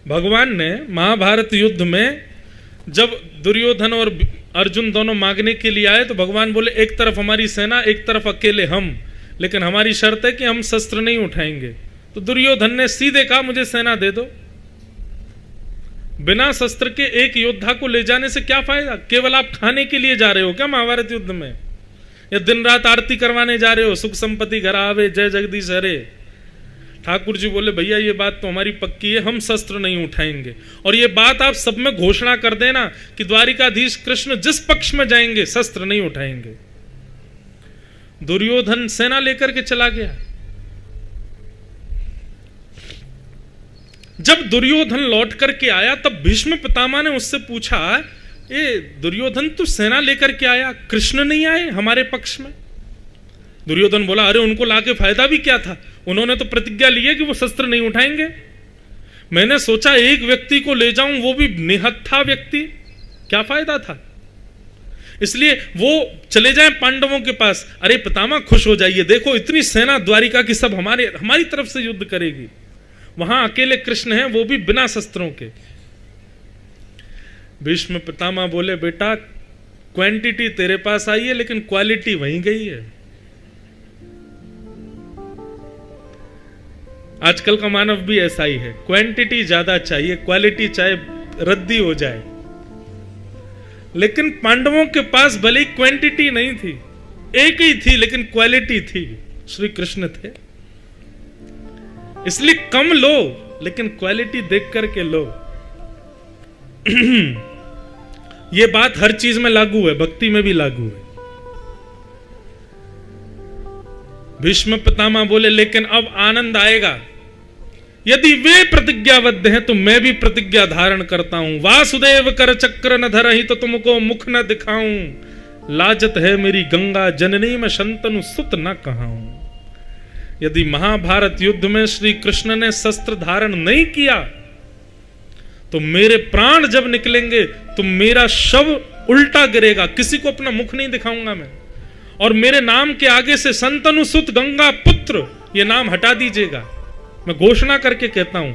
भगवान ने महाभारत युद्ध में जब दुर्योधन और अर्जुन दोनों मांगने के लिए आए तो भगवान बोले एक तरफ हमारी सेना, एक तरफ अकेले हम, लेकिन हमारी शर्त है कि हम शस्त्र नहीं उठाएंगे। तो दुर्योधन ने सीधे कहा मुझे सेना दे दो। बिना शस्त्र के एक योद्धा को ले जाने से क्या फायदा? केवल आप खाने के लिए जा रहे हो क्या महाभारत युद्ध में, या दिन रात आरती करवाने जा रहे हो, सुख संपत्ति घर आवे जय जगदीश हरे? ठाकुर जी बोले भैया ये बात तो हमारी पक्की है, हम शस्त्र नहीं उठाएंगे। और ये बात आप सब में घोषणा कर देना कि द्वारिकाधीश कृष्ण जिस पक्ष में जाएंगे शस्त्र नहीं उठाएंगे। दुर्योधन सेना लेकर के चला गया। जब दुर्योधन लौट करके आया तब भीष्म पितामह ने उससे पूछा, ए दुर्योधन तू सेना लेकर के आया, कृष्ण नहीं आए हमारे पक्ष में? दुर्योधन बोला अरे उनको लाके फायदा भी क्या था, उन्होंने तो प्रतिज्ञा ली है कि वो शस्त्र नहीं उठाएंगे। मैंने सोचा एक व्यक्ति को ले जाऊं, वो भी निहत्था व्यक्ति, क्या फायदा था? इसलिए वो चले जाएं पांडवों के पास। अरे पितामह खुश हो जाइए, देखो इतनी सेना द्वारिका की सब हमारी तरफ से युद्ध करेगी। वहां अकेले कृष्ण हैं, वो भी बिना शस्त्रों के। भीष्म पितामह बोले बेटा क्वांटिटी तेरे पास आई है लेकिन क्वालिटी वहीं गई है। आजकल का मानव भी ऐसा ही है, क्वांटिटी ज्यादा चाहिए, क्वालिटी चाहे रद्दी हो जाए। लेकिन पांडवों के पास भले ही क्वांटिटी नहीं थी, एक ही थी लेकिन क्वालिटी थी, श्री कृष्ण थे। इसलिए कम लो लेकिन क्वालिटी देख करके लो। यह बात हर चीज में लागू है, भक्ति में भी लागू है। भीष्म पितामह बोले लेकिन अब आनंद आएगा, यदि वे प्रतिज्ञाबद्ध हैं तो मैं भी प्रतिज्ञा धारण करता हूं। वासुदेव कर चक्र न धरहि तो तुमको मुख न दिखाऊं, लाजत है मेरी गंगा जननी मैं शंतनु सुत न कहाऊं। यदि महाभारत युद्ध में श्री कृष्ण ने शस्त्र धारण नहीं किया तो मेरे प्राण जब निकलेंगे तो मेरा शव उल्टा गिरेगा, किसी को अपना मुख नहीं दिखाऊंगा मैं। और मेरे नाम के आगे से शंतनु सुत गंगा पुत्र ये नाम हटा दीजिएगा। मैं घोषणा करके कहता हूं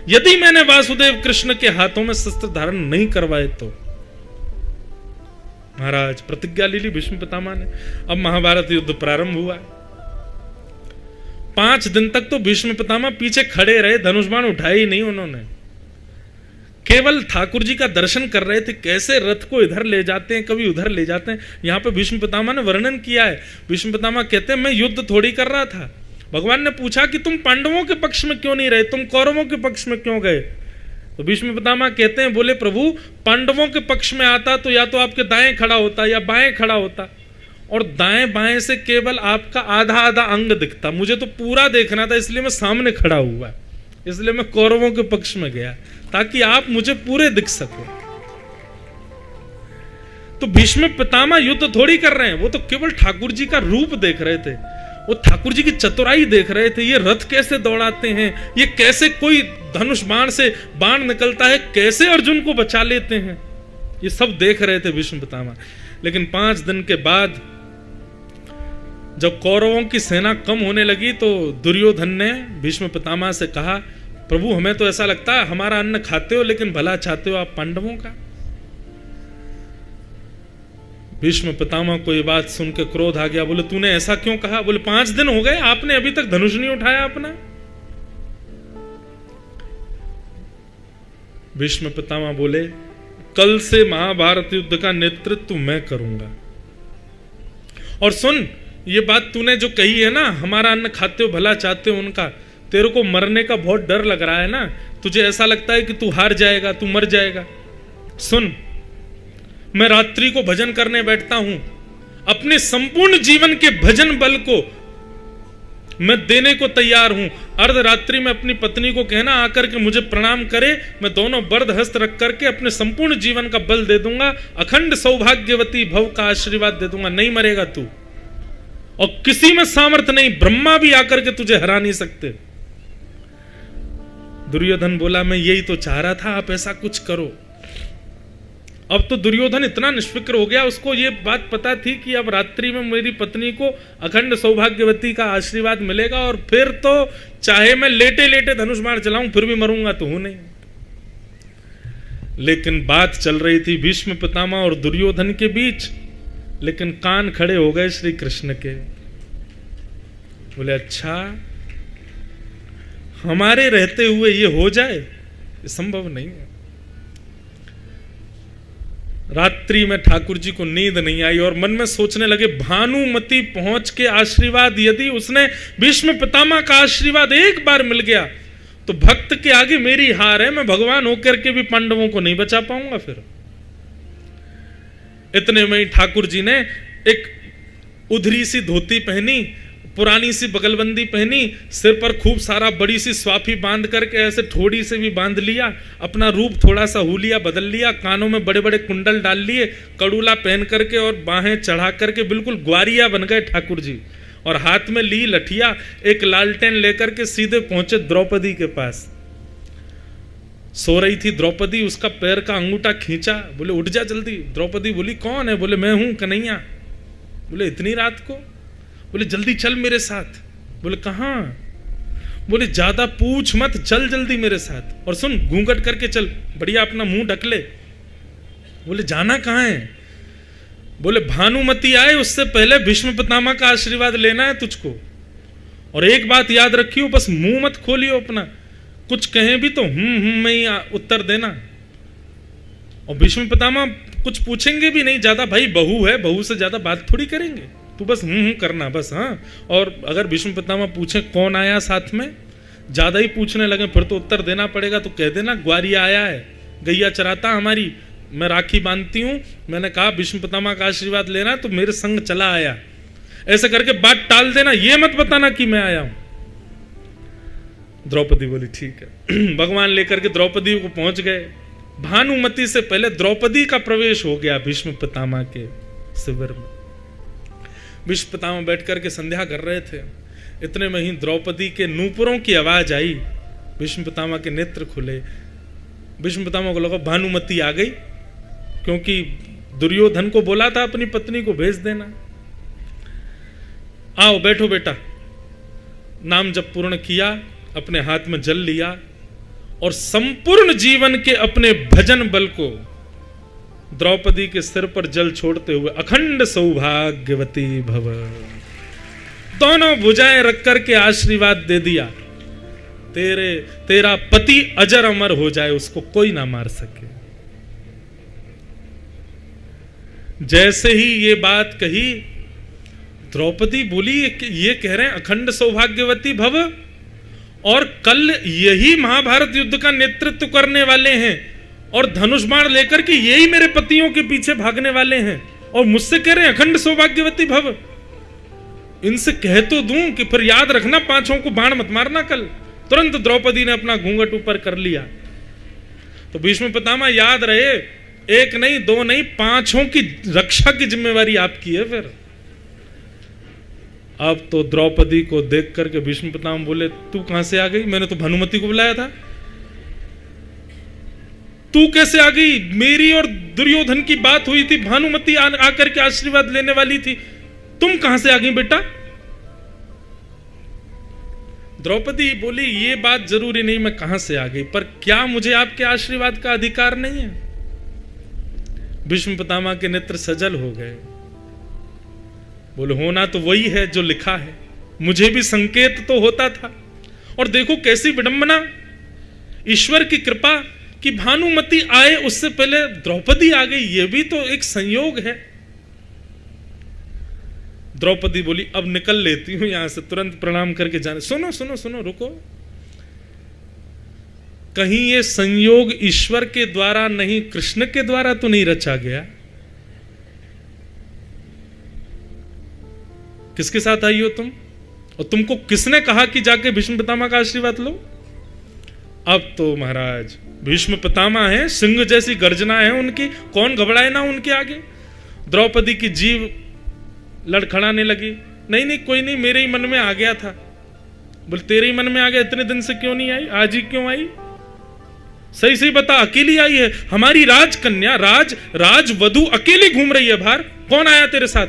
यदि मैंने वासुदेव कृष्ण के हाथों में शस्त्र धारण नहीं करवाए तो। महाराज प्रतिज्ञा ले ली भीष्म पितामह ने। अब महाभारत युद्ध प्रारंभ हुआ। 5 दिन तक तो भीष्म पितामह पीछे खड़े रहे, धनुष बाण उठाए ही नहीं उन्होंने, केवल ठाकुर जी का दर्शन कर रहे थे, कैसे रथ को इधर ले जाते हैं कभी उधर ले जाते हैं। यहां पे भीष्म पितामह ने वर्णन किया है। भीष्म पितामह कहते हैं मैं युद्ध थोड़ी कर रहा था। भगवान ने पूछा कि तुम पांडवों के पक्ष में क्यों नहीं रहे, तुम कौरवों के पक्ष में क्यों गए? तो भीष्म पितामह कहते हैं बोले प्रभु पांडवों के पक्ष में आता तो या तो आपके दाएं खड़ा होता या बाएं खड़ा होता, और दाएं बाएं से केवल आपका आधा आधा अंग दिखता, मुझे तो पूरा देखना था, इसलिए मैं सामने खड़ा हुआ, इसलिए मैं कौरवों के पक्ष में गया ताकि आप मुझे पूरे दिख सको। तो भीष्म पितामह युद्ध थोड़ी कर रहे हैं, वो तो केवल ठाकुर जी का रूप देख रहे थे, वो ठाकुर जी की चतुराई देख रहे थे। ये रथ कैसे दौड़ाते हैं, ये कैसे कोई धनुष बाण से बाण निकलता है, कैसे अर्जुन को बचा लेते हैं, ये सब देख रहे थे भीष्म पितामह। लेकिन 5 दिन के बाद जब कौरवों की सेना कम होने लगी तो दुर्योधन ने भीष्म पितामह से कहा प्रभु हमें तो ऐसा लगता है हमारा अन्न खाते हो लेकिन भला चाहते हो आप पांडवों का। भीष्म पितामह को यह बात सुन के क्रोध आ गया। बोले तूने ऐसा क्यों कहा? बोले 5 दिन हो गए आपने अभी तक धनुष नहीं उठाया अपना। भीष्म पितामह बोले कल से महाभारत युद्ध का नेतृत्व मैं करूंगा। और सुन ये बात तूने जो कही है ना, हमारा अन्न खाते हो भला चाहते हो उनका, तेरे को मरने का बहुत डर लग रहा है ना, तुझे ऐसा लगता है कि तू हार जाएगा, तू मर जाएगा। सुन मैं रात्रि को भजन करने बैठता हूं, अपने संपूर्ण जीवन के भजन बल को मैं देने को तैयार हूं। अर्धरात्रि में अपनी पत्नी को कहना आकर के मुझे प्रणाम करे, मैं दोनों बर्द हस्त रख करके अपने संपूर्ण जीवन का बल दे दूंगा, अखंड सौभाग्यवती भव का आशीर्वाद दे दूंगा। नहीं मरेगा तू, और किसी में सामर्थ्य नहीं, ब्रह्मा भी आकर के तुझे हरा नहीं सकते। दुर्योधन बोला मैं यही तो चाह रहा था, आप ऐसा कुछ करो। अब तो दुर्योधन इतना निष्फिक्र हो गया, उसको ये बात पता थी कि अब रात्रि में मेरी पत्नी को अखंड सौभाग्यवती का आशीर्वाद मिलेगा, और फिर तो चाहे मैं लेटे लेटे धनुष बाण चलाऊं फिर भी मरूंगा तो हूं नहीं। लेकिन बात चल रही थी भीष्म पितामह और दुर्योधन के बीच, लेकिन कान खड़े हो गए श्री कृष्ण के। बोले अच्छा, हमारे रहते हुए ये हो जाए, ये संभव नहीं है। रात्रि में ठाकुर जी को नींद नहीं आई और मन में सोचने लगे, भानुमति पहुंच के आशीर्वाद यदि उसने भीष्म पितामह का आशीर्वाद एक बार मिल गया तो भक्त के आगे मेरी हार है, मैं भगवान होकर के भी पांडवों को नहीं बचा पाऊंगा। फिर इतने में ही ठाकुर जी ने एक उधरी सी धोती पहनी, पुरानी सी बगलबंदी पहनी, सिर पर खूब सारा बड़ी सी स्वाफी बांध करके ऐसे ठोड़ी से भी बांध लिया, अपना रूप थोड़ा सा हुलिया बदल लिया, कानों में बड़े बड़े कुंडल डाल लिए, कड़ूला पहन करके और बाहें चढ़ा करके बिल्कुल ग्वारिया बन गए ठाकुर जी। और हाथ में ली लठिया, एक लालटेन लेकर के सीधे पहुंचे द्रौपदी के पास। सो रही थी द्रौपदी, उसका पैर का अंगूठा खींचा, बोले उठ जा जल्दी। द्रौपदी बोली कौन है? बोले मैं हूं कन्हैया। बोले इतनी रात को? बोले जल्दी चल मेरे साथ। बोले कहां? बोले ज्यादा पूछ मत, चल जल्दी मेरे साथ, और सुन घूंघट करके चल, बढ़िया अपना मुंह ढक ले। बोले जाना कहां है? बोले भानुमति आए उससे पहले भीष्म पितामह का आशीर्वाद लेना है तुझको, और एक बात याद रखियो, बस मुंह मत खोलियो अपना, कुछ कहें भी तो में ही उत्तर देना। और भीष्म पितामह कुछ पूछेंगे भी नहीं ज्यादा, भाई बहू है, बहू से ज्यादा बात थोड़ी करेंगे, तू बस करना बस। हाँ, और अगर भीष्म पितामह पूछे कौन आया साथ में, ज्यादा ही पूछने लगे फिर तो उत्तर देना पड़ेगा, तो कह देना ग्वारिया आया है, गैया चराता हमारी, मैं राखी बांधती हूं, मैंने कहा भीष्म पितामह का आशीर्वाद लेना तो मेरे संग चला आया, ऐसे करके बात टाल देना, ये मत बताना कि मैं आया हूं। द्रौपदी बोली ठीक है। भगवान लेकर के द्रौपदी को पहुंच गए। भानुमति से पहले द्रौपदी का प्रवेश हो गया भीष्म पितामह के शिविर में। भीष्म पितामह बैठ करके संध्या कर रहे थे, इतने में ही द्रौपदी के नूपुरों की आवाज आई, भीष्म पितामह के नेत्र खुले। भीष्म पितामह को लगा भानुमति आ गई, क्योंकि दुर्योधन को बोला था अपनी पत्नी को भेज देना। आओ बैठो बेटा। नाम जब पूर्ण किया, अपने हाथ में जल लिया और संपूर्ण जीवन के अपने भजन बल को द्रौपदी के सिर पर जल छोड़ते हुए अखंड सौभाग्यवती भव, दोनों भुजाएं रख करके आशीर्वाद दे दिया, तेरा पति अजर अमर हो जाए, उसको कोई ना मार सके। जैसे ही ये बात कही, द्रौपदी बोली ये कह रहे हैं अखंड सौभाग्यवती भव, और कल यही महाभारत युद्ध का नेतृत्व करने वाले हैं और धनुष बाण लेकर के यही मेरे पतियों के पीछे भागने वाले हैं, और मुझसे कह रहे हैं अखंड सौभाग्यवती भव। इनसे कह तो दूं कि फिर याद रखना पांचों को बाण मत मारना कल। तुरंत द्रौपदी ने अपना घूंघट ऊपर कर लिया। तो भीष्म पितामह याद रहे, एक नहीं दो नहीं, पांचों की रक्षा की जिम्मेवारी आपकी है। फिर अब तो द्रौपदी को देख करके भीष्म पितामह बोले तू कहां से आ गई? मैंने तो भानुमति को बुलाया था, तू कैसे आ गई? मेरी और दुर्योधन की बात हुई थी, भानुमति आकर के आशीर्वाद लेने वाली थी, तुम कहां से आ गई बेटा? द्रौपदी बोली ये बात जरूरी नहीं मैं कहां से आ गई, पर क्या मुझे आपके आशीर्वाद का अधिकार नहीं है? भीष्म पितामह के नेत्र सजल हो गए। बोले होना तो वही है जो लिखा है, मुझे भी संकेत तो होता था। और देखो कैसी विडंबना, ईश्वर की कृपा कि भानुमति आए उससे पहले द्रौपदी आ गई, यह भी तो एक संयोग है। द्रौपदी बोली अब निकल लेती हूं यहां से, तुरंत प्रणाम करके जाने। सुनो सुनो सुनो, रुको, कहीं ये संयोग ईश्वर के द्वारा नहीं, कृष्ण के द्वारा तो नहीं रचा गया? किसके साथ आई हो तुम, और तुमको किसने कहा कि जाके भीष्म पितामह का आशीर्वाद लो? अब तो महाराज भीष्म पितामह हैं, सिंह जैसी गर्जना है उनकी, कौन घबराए ना उनके आगे। द्रौपदी की जीव लड़खड़ाने लगी, नहीं नहीं कोई नहीं, मेरे ही मन में आ गया था। बोले तेरे ही मन में आ गया, इतने दिन से क्यों नहीं आई, आज ही क्यों आई? सही सही बता, अकेली आई है? हमारी राजकन्या राजवधु अकेली घूम रही है बाहर, कौन आया तेरे साथ?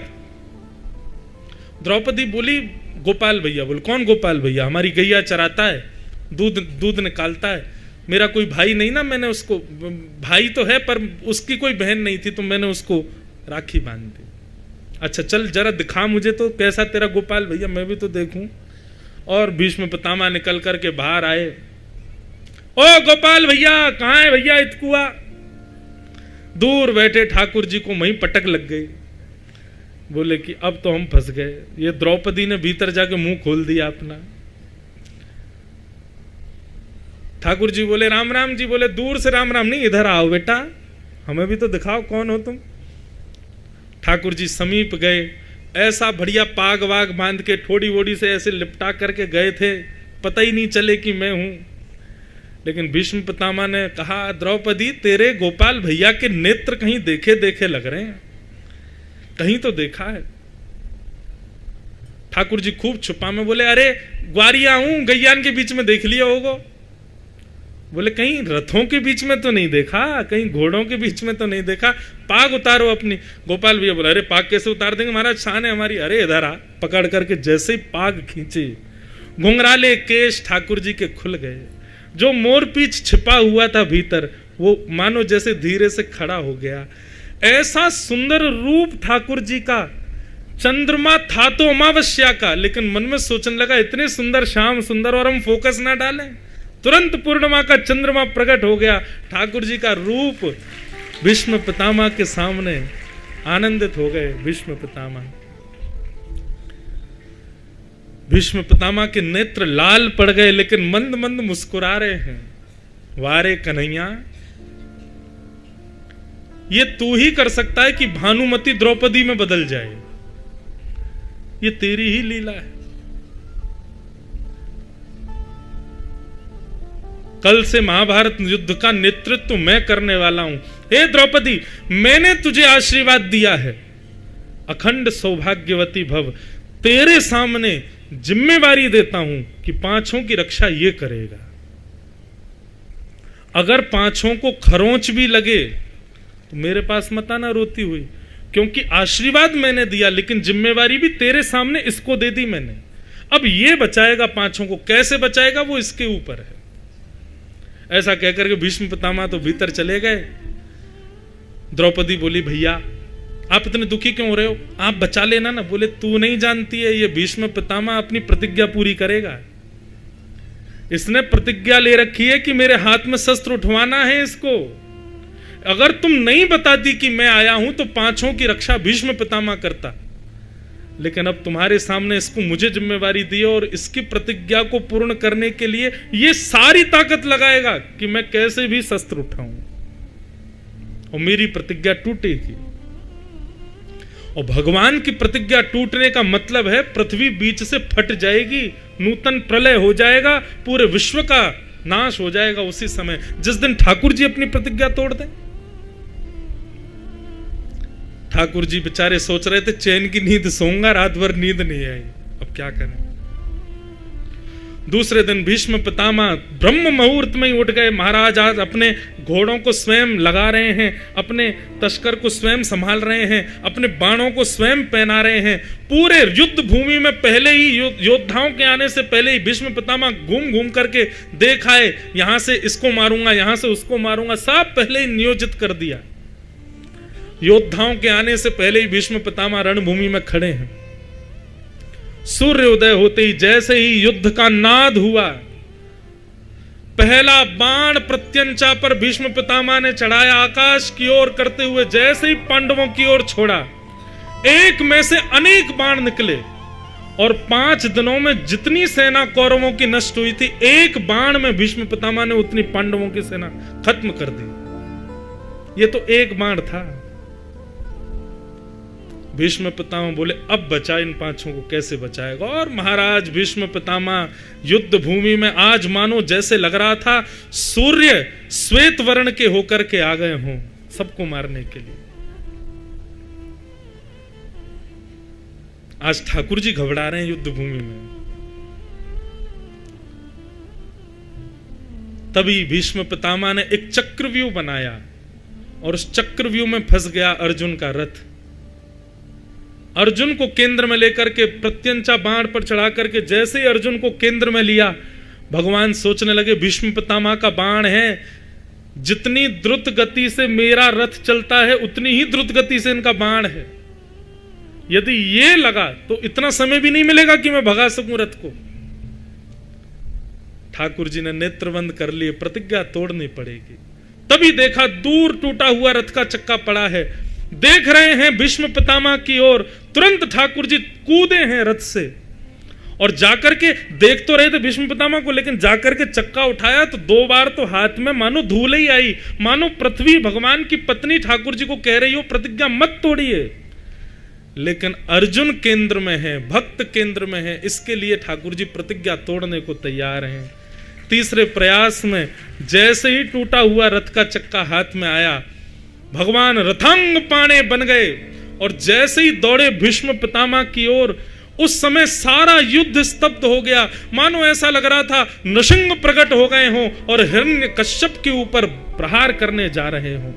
द्रौपदी बोली गोपाल भैया। बोले कौन गोपाल भैया? हमारी गैया चराता है, दूध निकालता है, मेरा कोई भाई नहीं ना, मैंने उसको, भाई तो है पर उसकी कोई बहन नहीं थी, तो मैंने उसको राखी बांध दी। अच्छा चल जरा दिखा मुझे तो कैसा तेरा गोपाल भैया, मैं भी तो देखूं। और भीष्म पितामह निकल करके बाहर आए। ओ गोपाल भैया कहाँ है भैया इतकुआ? दूर बैठे ठाकुर जी को वहीं पटक लग गई। बोले कि अब तो हम फंस गए, ये द्रौपदी ने भीतर जाके मुंह खोल दिया अपना। ठाकुर जी बोले राम राम जी। बोले दूर से राम राम नहीं, इधर आओ बेटा, हमें भी तो दिखाओ कौन हो तुम। ठाकुर जी समीप गए, ऐसा बढ़िया पाग वाग बांध के ठोड़ी वोड़ी से ऐसे लिपटा करके गए थे, पता ही नहीं चले कि मैं हूं। लेकिन भीष्म पितामह ने कहा द्रौपदी तेरे गोपाल भैया के नेत्र कहीं देखे देखे लग रहे हैं, कहीं तो देखा है। ठाकुर जी खूब छुपा में बोले अरे ग्वारिया हूं, गैयान के बीच में देख लिया होगा। बोले कहीं रथों के बीच में तो नहीं देखा, कहीं घोड़ों के बीच में तो नहीं देखा, पाग उतारो अपनी। गोपाल भैया बोले अरे पाग कैसे उतार देंगे महाराज, शान है हमारी। अरे इधर आ, पकड़ करके जैसे ही पाग खींचे, घुंघराले केश ठाकुर जी के खुल गए। जो मोरपीछ छिपा हुआ था भीतर, वो मानो जैसे धीरे से खड़ा हो गया। ऐसा सुंदर रूप ठाकुर जी का। चंद्रमा था तो अमावस्या का, लेकिन मन में सोचने लगा इतने सुंदर श्याम सुंदर और हम फोकस ना डालें। तुरंत पूर्णिमा का चंद्रमा प्रकट हो गया। ठाकुर जी का रूप भीष्म पितामह के सामने आनंदित हो गए। भीष्म पितामह के नेत्र लाल पड़ गए, लेकिन मंद मंद मुस्कुरा रहे हैं। वारे कन्हैया, ये तू ही कर सकता है कि भानुमति द्रौपदी में बदल जाए, ये तेरी ही लीला है। कल से महाभारत युद्ध का नेतृत्व मैं करने वाला हूं। हे द्रौपदी, मैंने तुझे आशीर्वाद दिया है, अखंड सौभाग्यवती भव। तेरे सामने जिम्मेवारी देता हूं कि पांचों की रक्षा ये करेगा। अगर पांचों को खरोंच भी लगे तो मेरे पास मत आना रोती हुई, क्योंकि आशीर्वाद मैंने दिया, लेकिन जिम्मेवारी भी तेरे सामने इसको दे दी मैंने। अब ये बचाएगा पांचों को, कैसे बचाएगा वो इसके ऊपर है। ऐसा कहकर के भीष्म पितामह तो भीतर चले गए। द्रौपदी बोली भैया आप इतने दुखी क्यों हो रहे हो, आप बचा लेना ना। बोले तू नहीं जानती है, ये भीष्म पितामह अपनी प्रतिज्ञा पूरी करेगा। इसने प्रतिज्ञा ले रखी है कि मेरे हाथ में शस्त्र उठवाना है इसको। अगर तुम नहीं बताती कि मैं आया हूं तो पांचों की रक्षा भीष्म पितामह करता, लेकिन अब तुम्हारे सामने इसको मुझे जिम्मेवारी दी और इसकी प्रतिज्ञा को पूर्ण करने के लिए ये सारी ताकत लगाएगा कि मैं कैसे भी शस्त्र उठाऊं और मेरी प्रतिज्ञा टूटेगी। और भगवान की प्रतिज्ञा टूटने का मतलब है पृथ्वी बीच से फट जाएगी, नूतन प्रलय हो जाएगा, पूरे विश्व का नाश हो जाएगा उसी समय जिस दिन ठाकुर जी अपनी प्रतिज्ञा तोड़ दें। ठाकुर जी बेचारे सोच रहे थे चैन की नींद सोऊंगा, रात भर नींद नहीं आई, अब क्या करें। दूसरे दिन भीष्म पितामह ब्रह्म मुहूर्त में ही उठ गए। महाराज आज अपने घोड़ों को स्वयं लगा रहे हैं, अपने तस्कर को स्वयं संभाल रहे हैं, अपने बाणों को स्वयं पहना रहे हैं। पूरे युद्ध भूमि में पहले ही योद्धाओं के आने से पहले ही भीष्म पितामह घूम घूम करके देखा है, यहां से इसको मारूंगा, यहां से उसको मारूंगा, सब पहले ही नियोजित कर दिया। योद्धाओं के आने से पहले ही भीष्म पितामह रणभूमि में खड़े हैं। सूर्योदय होते ही जैसे ही युद्ध का नाद हुआ, पहला बाण प्रत्यंचा पर भीष्म पितामह ने चढ़ाया, आकाश की ओर करते हुए जैसे ही पांडवों की ओर छोड़ा, एक में से अनेक बाण निकले और 5 दिनों में जितनी सेना कौरवों की नष्ट हुई थी, एक बाण में भीष्म पितामह ने उतनी पांडवों की सेना खत्म कर दी। ये तो एक बाण था। भीष्म पितामह बोले अब बचा इन पांचों को कैसे बचाएगा। और महाराज भीष्म पितामह युद्ध भूमि में आज मानो जैसे लग रहा था सूर्य श्वेत वर्ण के होकर के आ गए हों सबको मारने के लिए। आज ठाकुर जी घबरा रहे हैं युद्ध भूमि में। तभी भीष्म पितामह ने एक चक्रव्यूह बनाया और उस चक्रव्यूह में फंस गया अर्जुन का रथ। अर्जुन को केंद्र में लेकर के प्रत्यंचा बाण पर चढ़ा करके जैसे ही अर्जुन को केंद्र में लिया, भगवान सोचने लगे भीष्म पितामह का बाण है, जितनी द्रुत गति से मेरा रथ चलता है उतनी ही द्रुत गति से इनका बाण है। यदि ये लगा तो इतना समय भी नहीं मिलेगा कि मैं भगा सकूं रथ को। ठाकुर जी ने नेत्र बंद कर लिए, प्रतिज्ञा तोड़नी पड़ेगी। तभी देखा दूर टूटा हुआ रथ का चक्का पड़ा है, देख रहे हैं भीष्म पितामह की ओर। तुरंत ठाकुर जी कूदे हैं रथ से और जाकर के देख तो रहे थे भीष्म पितामह को, लेकिन जाकर के चक्का उठाया तो 2 बार तो हाथ में मानो धूल ही आई, मानो पृथ्वी भगवान की पत्नी ठाकुर जी को कह रही हो प्रतिज्ञा मत तोड़िए। लेकिन अर्जुन केंद्र में है, भक्त केंद्र में है, इसके लिए ठाकुर जी प्रतिज्ञा तोड़ने को तैयार हैं। तीसरे प्रयास में जैसे ही टूटा हुआ रथ का चक्का हाथ में आया, भगवान रथांग पाणे बन गए और जैसे ही दौड़े भीष्म पितामह की ओर, उस समय सारा युद्ध स्तब्ध हो गया। मानो ऐसा लग रहा था नृसिंह प्रकट हो गए हों और हिरण्यकश्यप के ऊपर प्रहार करने जा रहे हों।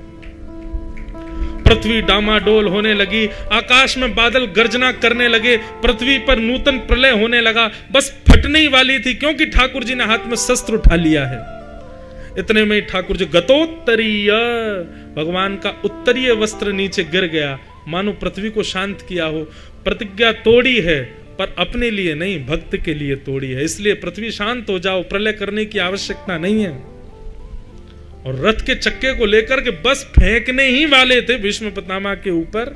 पृथ्वी डामाडोल होने लगी, आकाश में बादल गर्जना करने लगे, पृथ्वी पर नूतन प्रलय होने लगा, बस फटने ही वाली थी, क्योंकि ठाकुर जी ने हाथ में शस्त्र उठा लिया है। इतने में ठाकुर जी गतोत्तरीय, भगवान का उत्तरीय वस्त्र नीचे गिर गया, मानो पृथ्वी को शांत किया हो। प्रतिज्ञा तोड़ी है पर अपने लिए नहीं, भक्त के लिए तोड़ी है, इसलिए पृथ्वी शांत हो जाओ, प्रलय करने की आवश्यकता नहीं है। और रथ के चक्के को लेकर के बस फेंकने ही वाले थे भीष्म पितामह के ऊपर।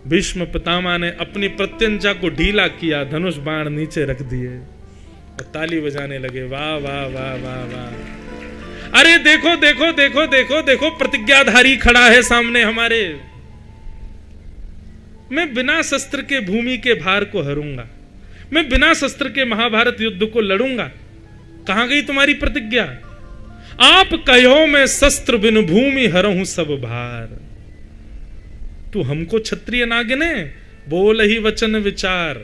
भीष्म पितामह ने अपनी प्रत्यंचा को ढीला किया, धनुष बाण नीचे रख दिए और ताली बजाने लगे, वाह वाह वाह वाह वाह। अरे देखो देखो देखो देखो देखो, प्रतिज्ञाधारी खड़ा है सामने हमारे। मैं बिना शस्त्र के भूमि के भार को हरूंगा, मैं बिना शस्त्र के महाभारत युद्ध को लड़ूंगा। कहां गई तुम्हारी प्रतिज्ञा? आप कहो मैं शस्त्र बिन भूमि हरहूं सब भार। तू हमको क्षत्रिय नागिने, बोल ही वचन विचार।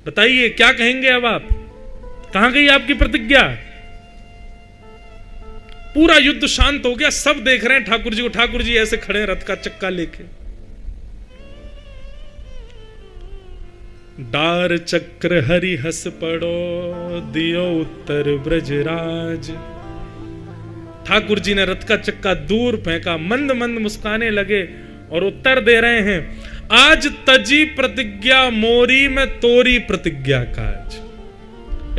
बताइए क्या कहेंगे अब आप? कहां गई आपकी प्रतिज्ञा? पूरा युद्ध शांत हो गया, सब देख रहे हैं ठाकुर जी को। ठाकुर जी ऐसे खड़े रथ का चक्का लेके। डार चक्र हरि हस पड़ो, दियो उत्तर ब्रजराज। ठाकुर जी ने रथ का चक्का दूर फेंका, मंद मंद मुस्काने लगे और उत्तर दे रहे हैं, आज तजी प्रतिज्ञा मोरी में तोरी प्रतिज्ञा काज।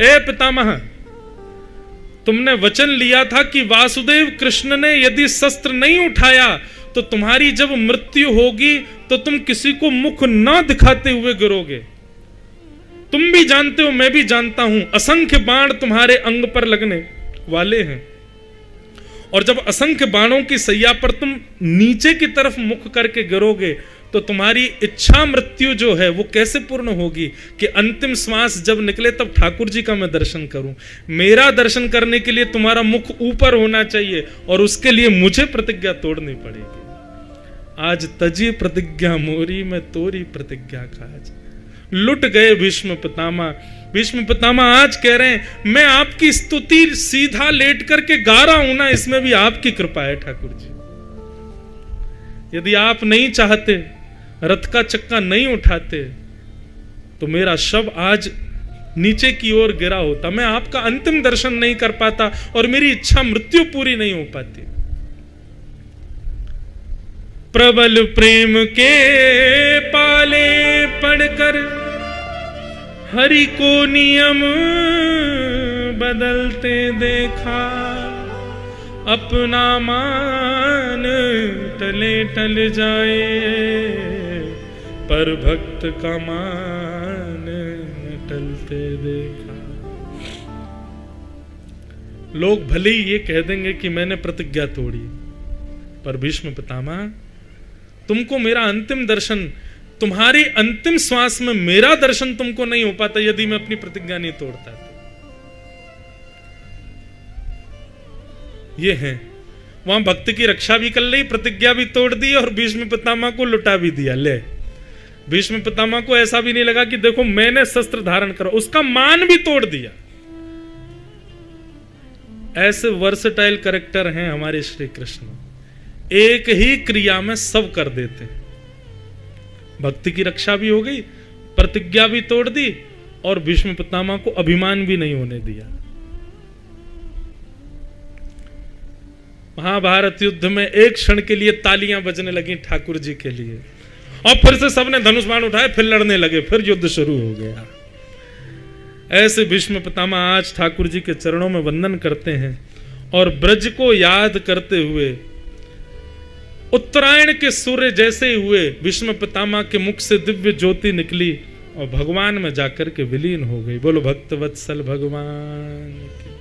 ए पितामह, तुमने वचन लिया था कि वासुदेव कृष्ण ने यदि शस्त्र नहीं उठाया तो तुम्हारी जब मृत्यु होगी तो तुम किसी को मुख ना दिखाते हुए गिरोगे। तुम भी जानते हो, मैं भी जानता हूं, असंख्य बाण तुम्हारे अंग पर लगने वाले हैं और जब असंख्य बाणों की सैया पर तुम नीचे की तरफ मुख करके गिरोगे तो तुम्हारी इच्छा मृत्यु जो है वो कैसे पूर्ण होगी कि अंतिम श्वास जब निकले तब ठाकुर जी का मैं दर्शन करूं। मेरा दर्शन करने के लिए तुम्हारा मुख ऊपर होना चाहिए और उसके लिए मुझे प्रतिज्ञा तोड़नी पड़ेगी। आज तजी प्रतिज्ञा मोरी में तोरी प्रतिज्ञा काज। लुट गए भीष्म पितामह। भीष्म पितामह आज कह रहे हैं, मैं आपकी स्तुति सीधा लेट करके गा रहा हूं ना, इसमें भी आपकी कृपा है ठाकुर जी। यदि आप नहीं चाहते, रथ का चक्का नहीं उठाते तो मेरा शव आज नीचे की ओर गिरा होता, मैं आपका अंतिम दर्शन नहीं कर पाता और मेरी इच्छा मृत्यु पूरी नहीं हो पाती। प्रबल प्रेम के पाले पढ़कर हरि को नियम बदलते देखा, अपना मान टले टल जाए पर भक्त का मान टलते देखा। लोग भले ही ये कह देंगे कि मैंने प्रतिज्ञा तोड़ी, पर भीष्म पितामह, तुमको मेरा अंतिम दर्शन, तुम्हारी अंतिम श्वास में मेरा दर्शन तुमको नहीं हो पाता यदि मैं अपनी प्रतिज्ञा नहीं तोड़ता तो। ये है, वहां भक्त की रक्षा भी कर ली, प्रतिज्ञा भी तोड़ दी और भीष्म पितामह को लुटा भी दिया। ले, भीष्म पितामह को ऐसा भी नहीं लगा कि देखो मैंने शस्त्र धारण करा, उसका मान भी तोड़ दिया। ऐसे वर्सेटाइल कैरेक्टर हैं हमारे श्री कृष्ण, एक ही क्रिया में सब कर देते हैं। भक्ति की रक्षा भी हो गई, प्रतिज्ञा भी तोड़ दी और भीष्म पितामह को अभिमान भी नहीं होने दिया। महाभारत युद्ध में एक क्षण के लिए तालियां बजने लगी ठाकुर जी के लिए, और फिर से सबने धनुष बाण उठाए, फिर लड़ने लगे, फिर युद्ध शुरू हो गया। ऐसे भीष्म पितामह आज ठाकुर जी के चरणों में वंदन करते हैं और ब्रज को याद करते हुए उत्तरायण के सूर्य जैसे ही हुए भीष्म पितामह के मुख से दिव्य ज्योति निकली और भगवान में जाकर के विलीन हो गई। बोलो भक्त वत्सल भगवान की।